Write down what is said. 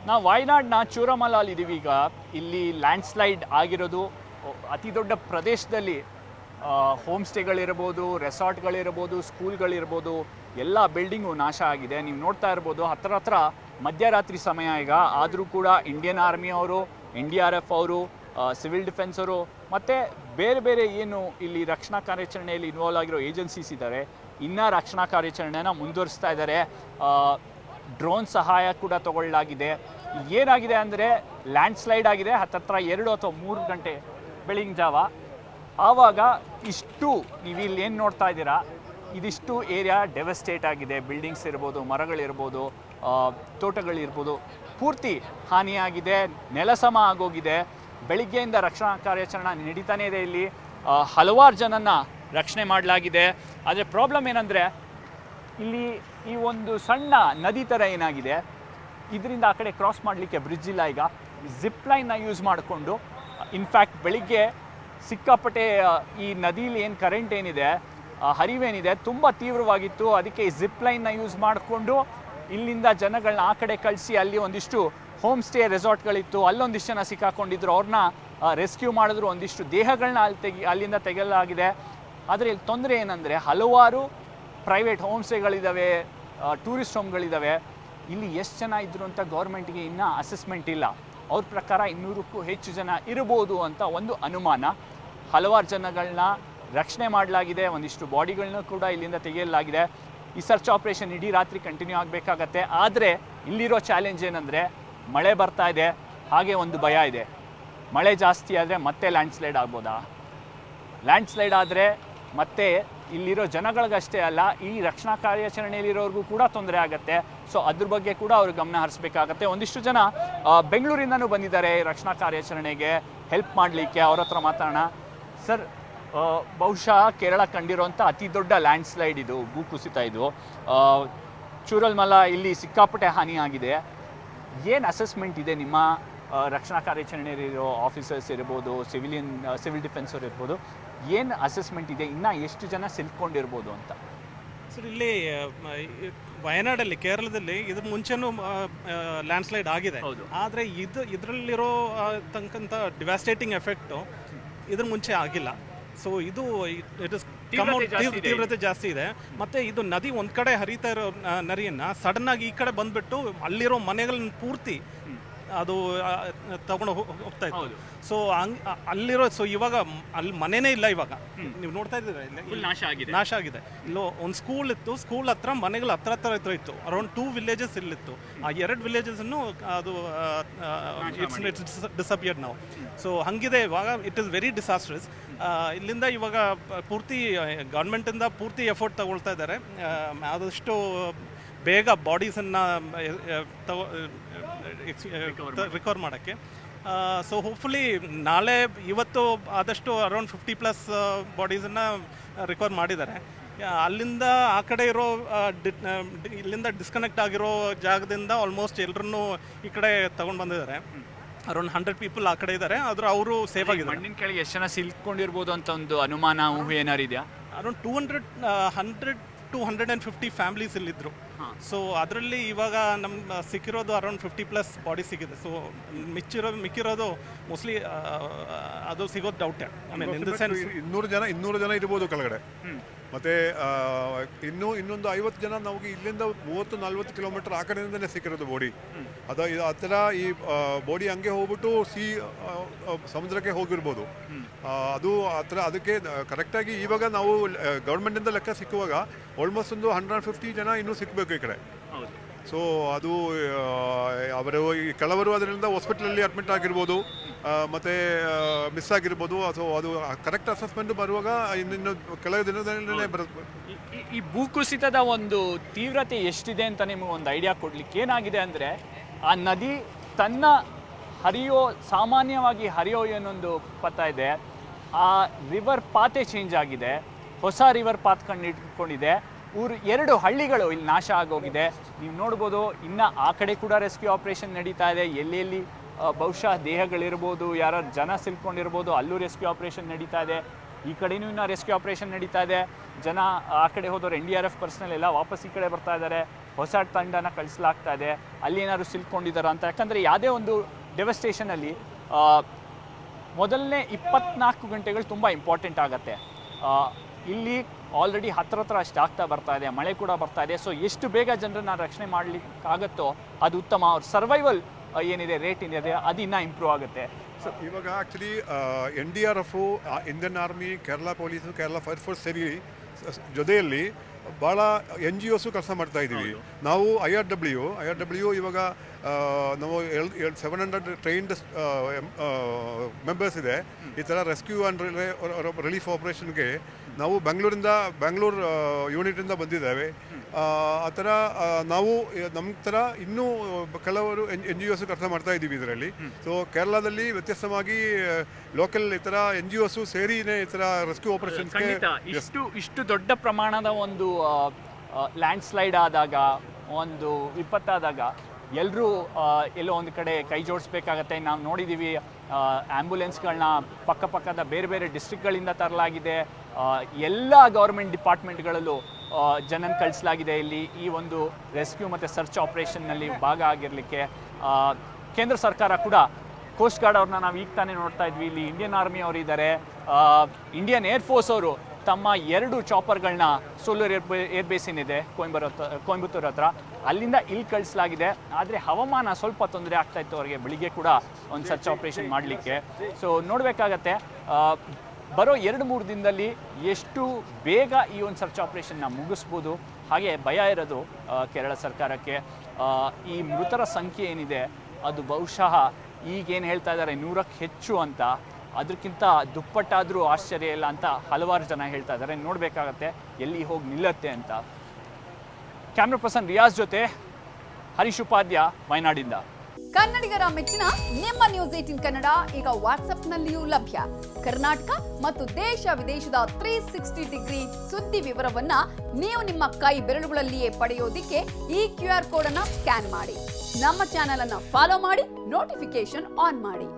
ನಾವು ವಾಯ್ನಾಡ್ನ ಚೂರಮಲಾಲ್ ಇದ್ದೀವಿ ಈಗ. ಇಲ್ಲಿ ಲ್ಯಾಂಡ್ ಸ್ಲೈಡ್ ಆಗಿರೋದು ಅತಿ ದೊಡ್ಡ ಪ್ರದೇಶದಲ್ಲಿ. ಹೋಮ್ ಸ್ಟೇಗಳಿರ್ಬೋದು, ರೆಸಾರ್ಟ್ಗಳಿರ್ಬೋದು, ಸ್ಕೂಲ್ಗಳಿರ್ಬೋದು, ಎಲ್ಲ ಬಿಲ್ಡಿಂಗು ನಾಶ ಆಗಿದೆ. ನೀವು ನೋಡ್ತಾ ಇರ್ಬೋದು ಹತ್ರ ಮಧ್ಯರಾತ್ರಿ ಸಮಯ ಈಗ. ಆದರೂ ಕೂಡ ಇಂಡಿಯನ್ ಆರ್ಮಿ ಅವರು, NDRF ಅವರು, ಸಿವಿಲ್ ಡಿಫೆನ್ಸ್ ಅವರು ಮತ್ತು ಬೇರೆ ಬೇರೆ ಏನು ಇಲ್ಲಿ ರಕ್ಷಣಾ ಕಾರ್ಯಾಚರಣೆಯಲ್ಲಿ ಇನ್ವಾಲ್ವ್ ಆಗಿರೋ ಏಜೆನ್ಸೀಸ್ ಇದ್ದಾರೆ, ಇನ್ನೂ ರಕ್ಷಣಾ ಕಾರ್ಯಾಚರಣೆನ ಮುಂದುವರಿಸ್ತಾ ಇದ್ದಾರೆ. ಡ್ರೋನ್ ಸಹಾಯ ಕೂಡ ತಗೊಳ್ಳಲಾಗಿದೆ. ಏನಾಗಿದೆ ಅಂದರೆ ಲ್ಯಾಂಡ್ ಸ್ಲೈಡ್ ಆಗಿದೆ ಹತ್ತತ್ರ 2 ಅಥವಾ 3 ಗಂಟೆ ಬೆಳಗಿನ ಜಾವ. ಆವಾಗ ಇಷ್ಟು ನೀವು ಇಲ್ಲಿ ಏನು ನೋಡ್ತಾ ಇದ್ದೀರಾ, ಇದಿಷ್ಟು ಏರಿಯಾ ಡೆವಸ್ಟೇಟ್ ಆಗಿದೆ. ಬಿಲ್ಡಿಂಗ್ಸ್ ಇರ್ಬೋದು, ಮರಗಳಿರ್ಬೋದು, ತೋಟಗಳಿರ್ಬೋದು, ಪೂರ್ತಿ ಹಾನಿಯಾಗಿದೆ, ನೆಲಸಮ ಆಗೋಗಿದೆ. ಬೆಳಿಗ್ಗೆಯಿಂದ ರಕ್ಷಣಾ ಕಾರ್ಯಾಚರಣೆ ನಡೀತಾನೇ ಇದೆ. ಇಲ್ಲಿ ಹಲವಾರು ಜನನ ರಕ್ಷಣೆ ಮಾಡಲಾಗಿದೆ. ಆದರೆ ಪ್ರಾಬ್ಲಮ್ ಏನಂದರೆ ಇಲ್ಲಿ ಈ ಒಂದು ಸಣ್ಣ ನದಿ ಥರ ಏನಾಗಿದೆ, ಇದರಿಂದ ಆ ಕಡೆ ಕ್ರಾಸ್ ಮಾಡಲಿಕ್ಕೆ ಬ್ರಿಡ್ಜ್ ಇಲ್ಲ. ಈಗ ಜಿಪ್ ಲೈನ್ನ ಯೂಸ್ ಮಾಡಿಕೊಂಡು, ಇನ್ಫ್ಯಾಕ್ಟ್ ಬೆಳಿಗ್ಗೆ ಸಿಕ್ಕಾಪಟ್ಟೆ ಈ ನದಿಲಿ ಏನು ಕರೆಂಟ್ ಏನಿದೆ, ಹರಿವೇನಿದೆ ತುಂಬ ತೀವ್ರವಾಗಿತ್ತು. ಅದಕ್ಕೆ ಈ ಜಿಪ್ ಲೈನ್ನ ಯೂಸ್ ಮಾಡಿಕೊಂಡು ಇಲ್ಲಿಂದ ಜನಗಳನ್ನ ಆ ಕಡೆ ಕಳಿಸಿ, ಅಲ್ಲಿ ಒಂದಿಷ್ಟು ಹೋಮ್ ಸ್ಟೇ ರೆಸಾರ್ಟ್ಗಳಿತ್ತು, ಅಲ್ಲೊಂದಿಷ್ಟು ಜನ ಸಿಕ್ಕಾಕೊಂಡಿದ್ರು, ಅವ್ರನ್ನ ರೆಸ್ಕ್ಯೂ ಮಾಡಿದ್ರು. ಒಂದಿಷ್ಟು ದೇಹಗಳನ್ನ ಅಲ್ಲಿಂದ ತೆಗೆಯಲಾಗಿದೆ. ಆದರೆ ಇಲ್ಲಿ ತೊಂದರೆ ಏನಂದರೆ ಹಲವಾರು ಪ್ರೈವೇಟ್ ಹೋಮ್ ಸ್ಟೇಗಳಿದ್ದಾವೆ, ಟೂರಿಸ್ಟ್ ಹೋಮ್ಗಳಿದ್ದಾವೆ. ಇಲ್ಲಿ ಎಷ್ಟು ಜನ ಇದ್ರು ಅಂತ ಗೌರ್ಮೆಂಟ್ಗೆ ಇನ್ನೂ ಅಸೆಸ್ಮೆಂಟ್ ಇಲ್ಲ. ಅವ್ರ ಪ್ರಕಾರ 200ಕ್ಕೂ ಹೆಚ್ಚು ಜನ ಇರ್ಬೋದು ಅಂತ ಒಂದು ಅನುಮಾನ. ಹಲವಾರು ಜನಗಳನ್ನ ರಕ್ಷಣೆ ಮಾಡಲಾಗಿದೆ, ಒಂದಿಷ್ಟು ಬಾಡಿಗಳನ್ನ ಕೂಡ ಇಲ್ಲಿಂದ ತೆಗೆಯಲಾಗಿದೆ. ಈ ಸರ್ಚ್ ಆಪರೇಷನ್ ಇಡೀ ರಾತ್ರಿ ಕಂಟಿನ್ಯೂ ಆಗಬೇಕಾಗತ್ತೆ. ಆದರೆ ಇಲ್ಲಿರೋ ಚಾಲೆಂಜ್ ಏನಂದರೆ ಮಳೆ ಬರ್ತಾ ಇದೆ, ಹಾಗೆ ಒಂದು ಭಯ ಇದೆ. ಮಳೆ ಜಾಸ್ತಿ ಆದರೆ ಮತ್ತೆ ಲ್ಯಾಂಡ್ ಸ್ಲೈಡ್ ಆಗ್ಬೋದಾ? ಲ್ಯಾಂಡ್ ಸ್ಲೈಡ್ ಆದರೆ ಮತ್ತೆ ಇಲ್ಲಿರೋ ಜನಗಳಿಗಷ್ಟೇ ಅಲ್ಲ, ಈ ರಕ್ಷಣಾ ಕಾರ್ಯಾಚರಣೆಯಲ್ಲಿರೋರಿಗೂ ಕೂಡ ತೊಂದರೆ ಆಗುತ್ತೆ. ಸೊ ಅದ್ರ ಬಗ್ಗೆ ಕೂಡ ಅವರು ಗಮನ ಹರಿಸಬೇಕಾಗತ್ತೆ. ಒಂದಿಷ್ಟು ಜನ ಬೆಂಗಳೂರಿಂದನೂ ಬಂದಿದ್ದಾರೆ ರಕ್ಷಣಾ ಕಾರ್ಯಾಚರಣೆಗೆ ಹೆಲ್ಪ್ ಮಾಡಲಿಕ್ಕೆ. ಅವ್ರ ಹತ್ರ ಮಾತಾಡೋಣ. ಸರ್, ಬಹುಶಃ ಕೇರಳ ಕಂಡಿರೋಂಥ ಅತಿ ದೊಡ್ಡ ಲ್ಯಾಂಡ್ ಸ್ಲೈಡ್ ಇದು, ಭೂಕುಸಿತ ಇದು. ಚೂರಲ್ಮಲ ಇಲ್ಲಿ ಸಿಕ್ಕಾಪಟ್ಟೆ ಹಾನಿಯಾಗಿದೆ. ಏನು ಅಸೆಸ್ಮೆಂಟ್ ಇದೆ ನಿಮ್ಮ ರಕ್ಷಣಾ ಕಾರ್ಯಾಚರಣೆಯಲ್ಲಿರೋ ಆಫೀಸರ್ಸ್ ಇರ್ಬೋದು, ಸಿವಿಲ್ ಡಿಫೆನ್ಸ್ ಅವ್ರು ಇರ್ಬೋದು, ಏನು ಅಸೆಸ್ಮೆಂಟ್ ಇದೆ? ಇನ್ನೂ ಎಷ್ಟು ಜನ ಸಿಲ್ಕೊಂಡಿರ್ಬೋದು ಅಂತ? ಸರ್, ಇಲ್ಲಿ ವಯನಾಡಲ್ಲಿ, ಕೇರಳದಲ್ಲಿ ಇದ್ರ ಮುಂಚೆನೂ ಲ್ಯಾಂಡ್ ಸ್ಲೈಡ್ ಆಗಿದೆ. ಆದರೆ ಇದರಲ್ಲಿರೋ ತನಕಂಥ ಡಿವಾಸ್ಟೇಟಿಂಗ್ ಎಫೆಕ್ಟು ಇದ್ರ ಮುಂಚೆ ಆಗಿಲ್ಲ. ಸೊ ಇದು ಇಟ್ ಇಸ್ ತೀವ್ರತೆ ಜಾಸ್ತಿ ಇದೆ. ಮತ್ತು ಇದು ನದಿ ಒಂದು ಕಡೆ ಹರಿತಾ ಇರೋ ನದಿಯನ್ನು ಸಡನ್ನಾಗಿ ಈ ಕಡೆ ಬಂದುಬಿಟ್ಟು ಅಲ್ಲಿರೋ ಮನೆಗಳನ್ನ ಪೂರ್ತಿ ಅದು ತಗೊಂಡು ಹೋಗ್ತಾ ಇತ್ತು. ಸೊ ಅಲ್ಲಿರೋ ಇವಾಗ ಅಲ್ಲಿ ಮನೆನೇ ಇಲ್ಲ. ಇವಾಗ ನೀವು ನೋಡ್ತಾ ಇದ್ದೀರಾ, ನಾಶ ಆಗಿದೆ. ಇಲ್ಲೋ ಒಂದು ಸ್ಕೂಲ್ ಇತ್ತು, ಸ್ಕೂಲ್ ಹತ್ರ ಮನೆಗಳು ಹತ್ರ ಇತ್ತು. ಅರೌಂಡ್ 2 ವಿಲೇಜಸ್ ಇಲ್ಲಿತ್ತು. ಆ 2 ವಿಲೇಜಸ್ನ್ನು ಅದು ಡಿಸಪಿಯರ್ಡ್ ನಾವು. ಸೊ ಹಂಗಿದೆ ಇವಾಗ. It is very disastrous. ಇಲ್ಲಿಂದ ಇವಾಗ ಪೂರ್ತಿ ಗೌರ್ಮೆಂಟಿಂದ ಪೂರ್ತಿ ಎಫರ್ಟ್ ತಗೊಳ್ತಾ ಇದ್ದಾರೆ. ಆದಷ್ಟು ಬೇಗ ಬಾಡೀಸನ್ನು ರಿಕವರ್ ಮಾಡೋಕ್ಕೆ. ಸೊ ಹೋಪ್ಫುಲಿ ಇವತ್ತು ಆದಷ್ಟು ಅರೌಂಡ್ 50+ ಬಾಡೀಸನ್ನು ರಿಕವರ್ ಮಾಡಿದ್ದಾರೆ. ಅಲ್ಲಿಂದ ಆ ಕಡೆ ಇರೋ ಇಲ್ಲಿಂದ ಡಿಸ್ಕನೆಕ್ಟ್ ಆಗಿರೋ ಜಾಗದಿಂದ ಆಲ್ಮೋಸ್ಟ್ ಎಲ್ಲರನ್ನೂ ಈ ಕಡೆ ತಗೊಂಡು ಬಂದಿದ್ದಾರೆ. ಅರೌಂಡ್ 100 ಪೀಪಲ್ ಆ ಕಡೆ ಇದ್ದಾರೆ. ಆದರೂ ಅವರು ಸೇಫ್ ಆಗಿದ್ದಾರೆ. ಮಣ್ಣಿನ ಕೆಳಗೆ ಎಷ್ಟು ಜನ ಸಿಲ್ಕೊಂಡಿರ್ಬೋದು ಅಂತ ಒಂದು ಅನುಮಾನ, ಊಹೆ ಏನಾರು ಇದೆಯಾ? ಅರೌಂಡ್ 100 to 150 ಫ್ಯಾಮಿಲೀಸ್ ಇಲ್ಲಿದ್ದರು. ಸೊ ಅದರಲ್ಲಿ ಇವಾಗ ನಮ್ಮ ಸಿಕ್ಕಿರೋದು ಅರೌಂಡ್ 50+ ಬಾಡಿ ಸಿಗಿದೆ. ಸೊ ಮಿಕ್ಕಿರೋದು ಮೋಸ್ಟ್ಲಿ ಅದು ಸಿಗೋದು doubt. I mean in the sense 200 ಜನ ಇರ್ಬೋದು ಕೆಳಗಡೆ. ಮತ್ತು ಇನ್ನೊಂದು 50 ಜನ ನಮಗೆ ಇಲ್ಲಿಂದ 30-40 ಕಿಲೋಮೀಟರ್ ಆ ಕಡೆಯಿಂದಲೇ ಸಿಕ್ಕಿರೋದು ಬಾಡಿ. ಆ ಥರ ಈ ಬಾಡಿ ಹಂಗೆ ಹೋಗ್ಬಿಟ್ಟು ಸಮುದ್ರಕ್ಕೆ ಹೋಗಿರ್ಬೋದು. ಅದು ಆ ಥರ. ಅದಕ್ಕೆ ಕರೆಕ್ಟಾಗಿ ಇವಾಗ ನಾವು ಗೌರ್ಮೆಂಟಿಂದ ಲೆಕ್ಕ ಸಿಕ್ಕುವಾಗ ಆಲ್ಮೋಸ್ಟ್ ಒಂದು 150 ಜನ ಇನ್ನೂ ಸಿಕ್ಕಬೇಕು ಈ ಕಡೆ. ಸೊ ಅದು ಅವರು ಕೆಲವರು ಅದರಿಂದ ಹಾಸ್ಪಿಟಲಲ್ಲಿ ಅಡ್ಮಿಟ್ ಆಗಿರ್ಬೋದು, ಮತ್ತು ಮಿಸ್ ಆಗಿರ್ಬೋದು. ಸೊ ಅದು ಕರೆಕ್ಟ್ ಅಸೆಸ್ಮೆಂಟ್ ಬರುವಾಗ ಇನ್ನು ಕೆಲವು ದಿನದಲ್ಲೇ ಬರುತ್ತೆ. ಈ ಭೂಕುಸಿತದ ಒಂದು ತೀವ್ರತೆ ಎಷ್ಟಿದೆ ಅಂತ ನಿಮಗೆ ಒಂದು ಐಡಿಯಾ ಕೊಡ್ಲಿಕ್ಕೆ ಏನಾಗಿದೆ ಅಂದರೆ, ಆ ನದಿ ತನ್ನ ಸಾಮಾನ್ಯವಾಗಿ ಹರಿಯೋ ಏನೊಂದು ಪಥ ಇದೆ, ಆ ರಿವರ್ ಪಾತೆ ಚೇಂಜ್ ಆಗಿದೆ. ಹೊಸ ರಿವರ್ ಪಾತ್ ಕಂಡಿಟ್ಕೊಂಡಿದೆ. 2 ಹಳ್ಳಿಗಳು ಇಲ್ಲಿ ನಾಶ ಆಗೋಗಿದೆ. ನೀವು ನೋಡ್ಬೋದು. ಇನ್ನು ಆ ಕಡೆ ಕೂಡ ರೆಸ್ಕ್ಯೂ ಆಪರೇಷನ್ ನಡೀತಾ ಇದೆ. ಎಲ್ಲೆಲ್ಲಿ ಬಹುಶಃ ದೇಹಗಳಿರ್ಬೋದು, ಯಾರು ಜನ ಸಿಲ್ಕೊಂಡಿರ್ಬೋದು, ಅಲ್ಲೂ ರೆಸ್ಕ್ಯೂ ಆಪರೇಷನ್ ನಡೀತಾ ಇದೆ. ಈ ಕಡೆನೂ ಇನ್ನೂ ರೆಸ್ಕ್ಯೂ ಆಪರೇಷನ್ ನಡೀತಾ ಇದೆ. ಜನ ಆ ಕಡೆ ಹೋದವರು NDRF ಪರ್ಸನಲ್ ಎಲ್ಲ ವಾಪಸ್ ಈ ಕಡೆ ಬರ್ತಾ ಇದ್ದಾರೆ. ಹೊಸ ತಂಡನ ಕಳಿಸಲಾಗ್ತಾ ಇದೆ, ಅಲ್ಲಿ ಏನಾದ್ರು ಸಿಲ್ಕೊಂಡಿದ್ದಾರ ಅಂತ. ಯಾಕಂದರೆ ಯಾವುದೇ ಒಂದು ಡೆವಸ್ಟೇಷನಲ್ಲಿ ಮೊದಲನೇ 24 ಗಂಟೆಗಳು ತುಂಬ ಇಂಪಾರ್ಟೆಂಟ್ ಆಗುತ್ತೆ. ಇಲ್ಲಿ ಆಲ್ರೆಡಿ ಹತ್ರ ಅಷ್ಟು ಆಗ್ತಾ ಬರ್ತಾ ಇದೆ, ಮಳೆ ಕೂಡ ಬರ್ತಾ ಇದೆ. ಸೊ ಎಷ್ಟು ಬೇಗ ಜನರನ್ನ ರಕ್ಷಣೆ ಮಾಡಲಿಕ್ಕಾಗತ್ತೋ ಅದು ಉತ್ತಮ. ಅವ್ರ ಸರ್ವೈವಲ್ ಏನಿದೆ ರೇಟ್ ಏನಿದೆ ಅದು ಇನ್ನೂ ಇಂಪ್ರೂವ್ ಆಗುತ್ತೆ. ಸೊ ಇವಾಗ actually NDRF, Indian army, Kerala police, Kerala fire force ಸೇರಿ ಜೊತೆಯಲ್ಲಿ ಭಾಳ NGOs ಕೆಲಸ ಮಾಡ್ತಾ ಇದ್ದೀವಿ ನಾವು. IRW ಇವಾಗ ನಾವು 700 ಟ್ರೈನ್ಡ್ ಮೆಂಬರ್ಸ್ ಇದೆ. ಈ ಥರ ರೆಸ್ಕ್ಯೂ ಆ್ಯಂಡ್ ರಿಲೀಫ್ ಆಪರೇಷನ್ಗೆ ನಾವು ಬ್ಯಾಂಗ್ಳೂರು ಯೂನಿಟಿಂದ ಬಂದಿದ್ದೇವೆ. ಆ ಥರ ನಾವು ನಮ್ಮ ಥರ ಇನ್ನೂ ಕೆಲವರು NGOs ಕೆಲಸ ಮಾಡ್ತಾ ಇದ್ದೀವಿ ಇದರಲ್ಲಿ. ಸೊ ಕೇರಳದಲ್ಲಿ ವ್ಯತ್ಯಾಸವಾಗಿ ಲೋಕಲ್ ಈ ಥರ NGOs ಸೇರಿನೇ ಈ ಥರ ರೆಸ್ಕ್ಯೂ ಆಪರೇಷನ್ಸ್ಗೆ ಇಷ್ಟು ದೊಡ್ಡ ಪ್ರಮಾಣದ ಒಂದು ಲ್ಯಾಂಡ್ ಸ್ಲೈಡ್ ಆದಾಗ, ಒಂದು ವಿಪತ್ತಾದಾಗ ಎಲ್ಲರೂ ಎಲ್ಲೋ ಒಂದು ಕಡೆ ಕೈ ಜೋಡಿಸ್ಬೇಕಾಗತ್ತೆ. ನಾವು ನೋಡಿದ್ದೀವಿ ಆ್ಯಂಬುಲೆನ್ಸ್ಗಳನ್ನ ಪಕ್ಕದ ಬೇರೆ ಡಿಸ್ಟ್ರಿಕ್ಟ್ಗಳಿಂದ ತರಲಾಗಿದೆ. ಎಲ್ಲ ಗೌರ್ಮೆಂಟ್ ಡಿಪಾರ್ಟ್ಮೆಂಟ್ಗಳಲ್ಲೂ ಜನನ ಕಳಿಸಲಾಗಿದೆ ಇಲ್ಲಿ ಈ ಒಂದು ರೆಸ್ಕ್ಯೂ ಮತ್ತು ಸರ್ಚ್ ಆಪರೇಷನ್ನಲ್ಲಿ ಭಾಗ ಆಗಿರಲಿಕ್ಕೆ. ಕೇಂದ್ರ ಸರ್ಕಾರ ಕೂಡ ಕೋಸ್ಟ್ ಗಾರ್ಡ್ ಅವ್ರನ್ನ ನಾವು ಈಗ ತಾನೇ ನೋಡ್ತಾ ಇದ್ವಿ. ಇಲ್ಲಿ ಇಂಡಿಯನ್ ಆರ್ಮಿ ಅವರು ಇದ್ದಾರೆ, ಇಂಡಿಯನ್ ಏರ್ಫೋರ್ಸ್ ಅವರು ತಮ್ಮ 2 ಚಾಪರ್ಗಳನ್ನ ಸೋಲರ್ ಏರ್ಬೇಸ್ ಏನಿದೆ ಕೊಯಂಬತ್ತೂರ್ ಹತ್ರ, ಅಲ್ಲಿಂದ ಇಲ್ಲಿ ಕಳಿಸಲಾಗಿದೆ. ಆದರೆ ಹವಾಮಾನ ಸ್ವಲ್ಪ ತೊಂದರೆ ಆಗ್ತಾ ಇತ್ತು ಅವರಿಗೆ ಬೆಳಿಗ್ಗೆ ಕೂಡ ಒಂದು ಸರ್ಚ್ ಆಪರೇಷನ್ ಮಾಡಲಿಕ್ಕೆ. ಸೊ ನೋಡಬೇಕಾಗತ್ತೆ ಬರೋ 2-3 ದಿನದಲ್ಲಿ ಎಷ್ಟು ಬೇಗ ಈ ಒಂದು ಸರ್ಚ್ ಆಪರೇಷನ್ನ ಮುಗಿಸ್ಬೋದು. ಹಾಗೆ ಭಯ ಇರೋದು ಕೇರಳ ಸರ್ಕಾರಕ್ಕೆ, ಈ ಮೃತರ ಸಂಖ್ಯೆ ಏನಿದೆ ಅದು ಬಹುಶಃ ಈಗೇನು ಹೇಳ್ತಾ ಇದ್ದಾರೆ 100ಕ್ಕೆ ಹೆಚ್ಚು ಅಂತ, ಅದಕ್ಕಿಂತ ದುಪ್ಪಟ್ಟಾದರೂ ಆಶ್ಚರ್ಯ ಇಲ್ಲ ಅಂತ ಹಲವಾರು ಜನ ಹೇಳ್ತಾ ಇದ್ದಾರೆ. ನೋಡಬೇಕಾಗತ್ತೆ ಎಲ್ಲಿ ಹೋಗಿ ನಿಲ್ಲತ್ತೆ ಅಂತ. ಕ್ಯಾಮ್ರಾ ಪರ್ಸನ್ ರಿಯಾಜ್ ಜೊತೆ ಹರೀಶ್ ಉಪಾಧ್ಯ, ವಯನಾಡಿಂದ. ಕನ್ನಡಿಗರ ಮೆಚ್ಚಿನ ನಿಮ್ಮ ನ್ಯೂಸ್ 18 ಕನ್ನಡ ಈಗ ವಾಟ್ಸ್ಆಪ್ನಲ್ಲಿಯೂ ಲಭ್ಯ. ಕರ್ನಾಟಕ ಮತ್ತು ದೇಶ ವಿದೇಶದ 360 ಡಿಗ್ರಿ ಸುದ್ದಿ ವಿವರವನ್ನ ನೀವು ನಿಮ್ಮ ಕೈ ಬೆರಳುಗಳಲ್ಲಿಯೇ ಪಡೆಯೋದಿಕ್ಕೆ ಈ QR ಕೋಡ್ ಅನ್ನ ಸ್ಕ್ಯಾನ್ ಮಾಡಿ. ನಮ್ಮ ಚಾನೆಲ್ ಅನ್ನ ಫಾಲೋ ಮಾಡಿ, ನೋಟಿಫಿಕೇಶನ್ ಆನ್ ಮಾಡಿ.